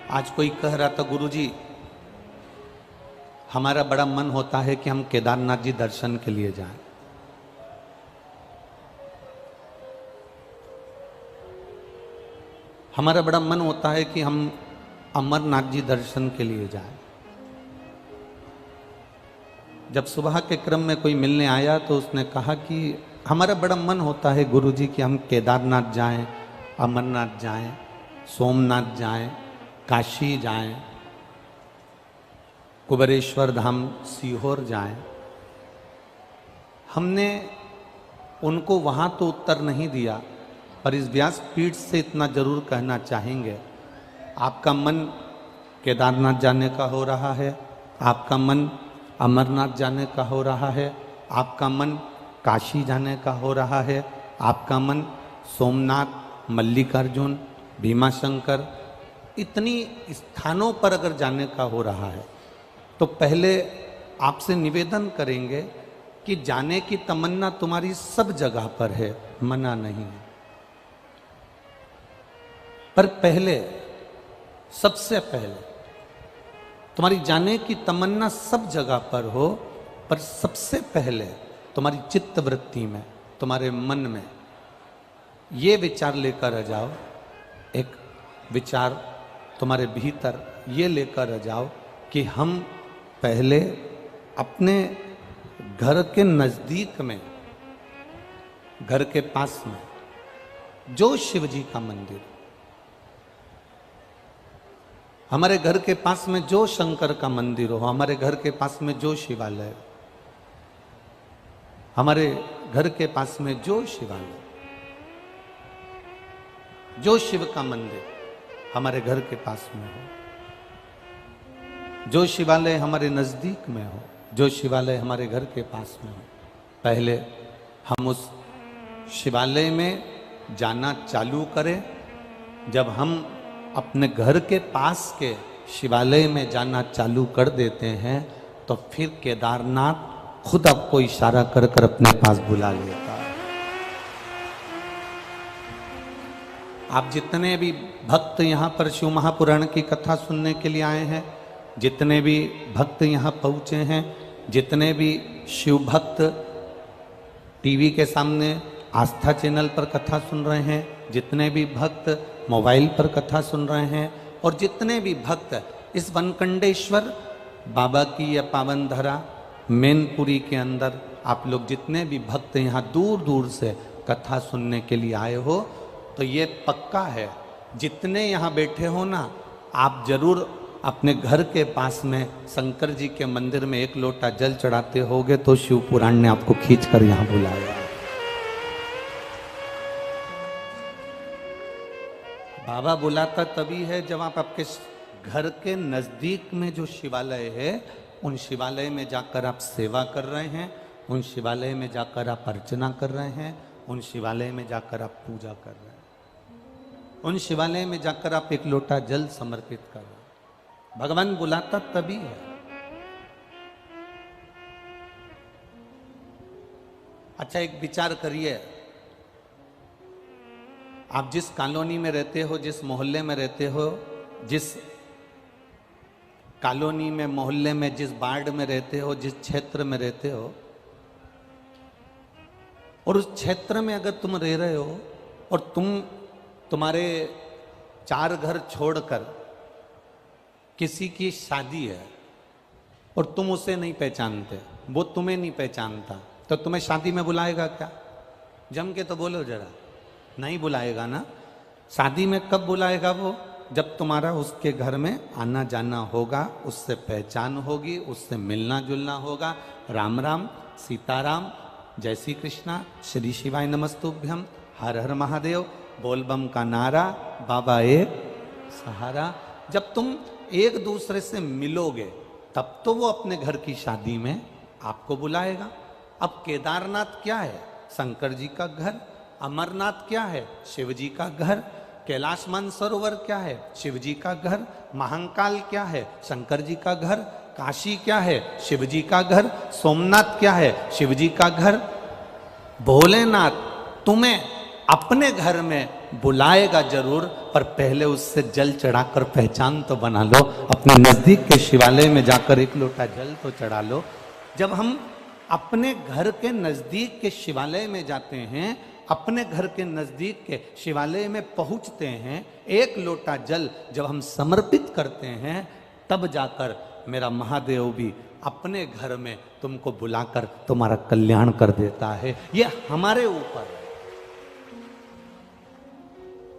आज कोई कह रहा था, गुरुजी हमारा बड़ा मन होता है कि हम केदारनाथ जी दर्शन के लिए जाएं। हमारा बड़ा मन होता है कि हम अमरनाथ जी दर्शन के लिए जाएं। जब सुबह के क्रम में कोई मिलने आया तो उसने कहा कि हमारा बड़ा मन होता है गुरुजी कि हम केदारनाथ जाएं, अमरनाथ जाएं, सोमनाथ जाएं, काशी जाएं, कुबेरेश्वर धाम सीहोर जाएं। हमने उनको वहाँ तो उत्तर नहीं दिया, पर इस व्यासपीठ से इतना जरूर कहना चाहेंगे, आपका मन केदारनाथ जाने का हो रहा है, आपका मन अमरनाथ जाने का हो रहा है, आपका मन काशी जाने का हो रहा है, आपका मन सोमनाथ, मल्लिकार्जुन, भीमाशंकर इतनी स्थानों पर अगर जाने का हो रहा है तो पहले आपसे निवेदन करेंगे कि जाने की तमन्ना तुम्हारी सब जगह पर है, मना नहीं है, पर पहले सबसे पहले तुम्हारी जाने की तमन्ना सब जगह पर हो, पर सबसे पहले तुम्हारी चित्त वृत्ति में, तुम्हारे मन में ये विचार लेकर आ जाओ, एक विचार तुम्हारे भीतर ये लेकर आ जाओ कि हम पहले अपने घर के नजदीक में, घर के पास में जो शिव जी का मंदिर, हमारे घर के पास में जो शंकर का मंदिर हो, हमारे घर के पास में जो शिवालय, हमारे घर के पास में जो शिवालय, जो शिव का मंदिर हमारे घर के पास में हो, जो शिवालय हमारे नजदीक में हो, जो शिवालय हमारे घर के पास में हो, पहले हम उस शिवालय में जाना चालू करें। जब हम अपने घर के पास के शिवालय में जाना चालू कर देते हैं तो फिर केदारनाथ खुद आपको इशारा कर कर अपने पास बुला लेता है। आप जितने भी भक्त यहाँ पर शिव महापुराण की कथा सुनने के लिए आए हैं, जितने भी भक्त यहाँ पहुँचे हैं, जितने भी शिव भक्त टीवी के सामने आस्था चैनल पर कथा सुन रहे हैं, जितने भी भक्त मोबाइल पर कथा सुन रहे हैं, और जितने भी भक्त इस वनकंडेश्वर बाबा की या पावन धरा मैनपुरी के अंदर, आप लोग जितने भी भक्त यहाँ दूर दूर से कथा सुनने के लिए आए हो, तो ये पक्का है, जितने यहाँ बैठे हो ना, आप जरूर अपने घर के पास में शंकर जी के मंदिर में एक लोटा जल चढ़ाते होगे तो शिव पुराण ने आपको खींच कर यहाँ बुलाया। बाबा बुलाता तभी है जब आप आपके घर के नजदीक में जो शिवालय है, उन शिवालय में जाकर आप सेवा कर रहे हैं, उन शिवालय में जाकर आप अर्चना कर रहे हैं, उन शिवालय में जाकर आप पूजा कर रहे हैं, उन शिवालय में जाकर आप एक लोटा जल समर्पित कर रहे हैं। भगवान बुलाता तभी है। अच्छा, एक विचार करिए, आप जिस कॉलोनी में रहते हो, जिस मोहल्ले में रहते हो, जिस कॉलोनी में, मोहल्ले में, जिस वार्ड में रहते हो, जिस क्षेत्र में रहते हो, और उस क्षेत्र में अगर तुम रह रहे हो और तुम्हारे 4 घर छोड़कर किसी की शादी है और तुम उसे नहीं पहचानते, वो तुम्हें नहीं पहचानता, तो तुम्हें शादी में बुलाएगा क्या? जम के तो बोलो जरा, नहीं बुलाएगा ना। शादी में कब बुलाएगा वो? जब तुम्हारा उसके घर में आना जाना होगा, उससे पहचान होगी, उससे मिलना जुलना होगा। राम राम, सीताराम, जय श्री कृष्णा, श्री शिवाय नमस्तुभ्यम, हर हर महादेव, बोलबम का नारा, बाबा एक सहारा। जब तुम एक दूसरे से मिलोगे तब तो वो अपने घर की शादी में आपको बुलाएगा। अब केदारनाथ क्या है? शंकर जी का घर। अमरनाथ क्या है? शिव जी का घर। कैलाश मानसरोवर क्या है? शिव जी का घर। महाकाल क्या है? शंकर जी का घर। काशी क्या है? शिव जी का घर। सोमनाथ क्या है? शिव जी का घर। भोलेनाथ तुम्हें अपने घर में बुलाएगा जरूर, पर पहले उससे जल चढ़ाकर पहचान तो बना लो। अपने नजदीक के शिवालय में जाकर एक लोटा जल तो चढ़ा लो। जब हम अपने घर के नजदीक के शिवालय में जाते हैं, अपने घर के नजदीक के शिवालय में पहुंचते हैं, एक लोटा जल जब हम समर्पित करते हैं, तब जाकर मेरा महादेव भी अपने घर में तुमको बुलाकर तुम्हारा कल्याण कर देता है। ये हमारे ऊपर है।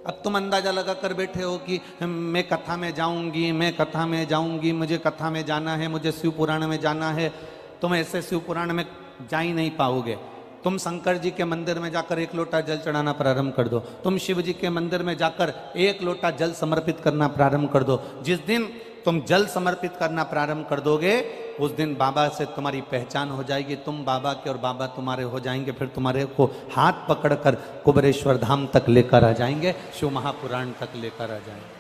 अब तुम अंदाजा लगा कर बैठे हो कि मैं कथा में जाऊंगी, मैं कथा में जाऊंगी, मुझे कथा में जाना है, मुझे शिव पुराण में जाना है। तुम ऐसे शिव पुराण में जा ही नहीं पाओगे। तुम शंकर जी के मंदिर में जाकर एक लोटा जल चढ़ाना प्रारंभ कर दो, तुम शिव जी के मंदिर में जाकर एक लोटा जल समर्पित करना प्रारंभ कर दो। जिस दिन तुम जल समर्पित करना प्रारंभ कर दोगे, उस दिन बाबा से तुम्हारी पहचान हो जाएगी, तुम बाबा के और बाबा तुम्हारे हो जाएंगे। फिर तुम्हारे को हाथ पकड़कर कुबेरेश्वर धाम तक लेकर आ जाएंगे, शिव महापुराण तक लेकर आ जाएंगे।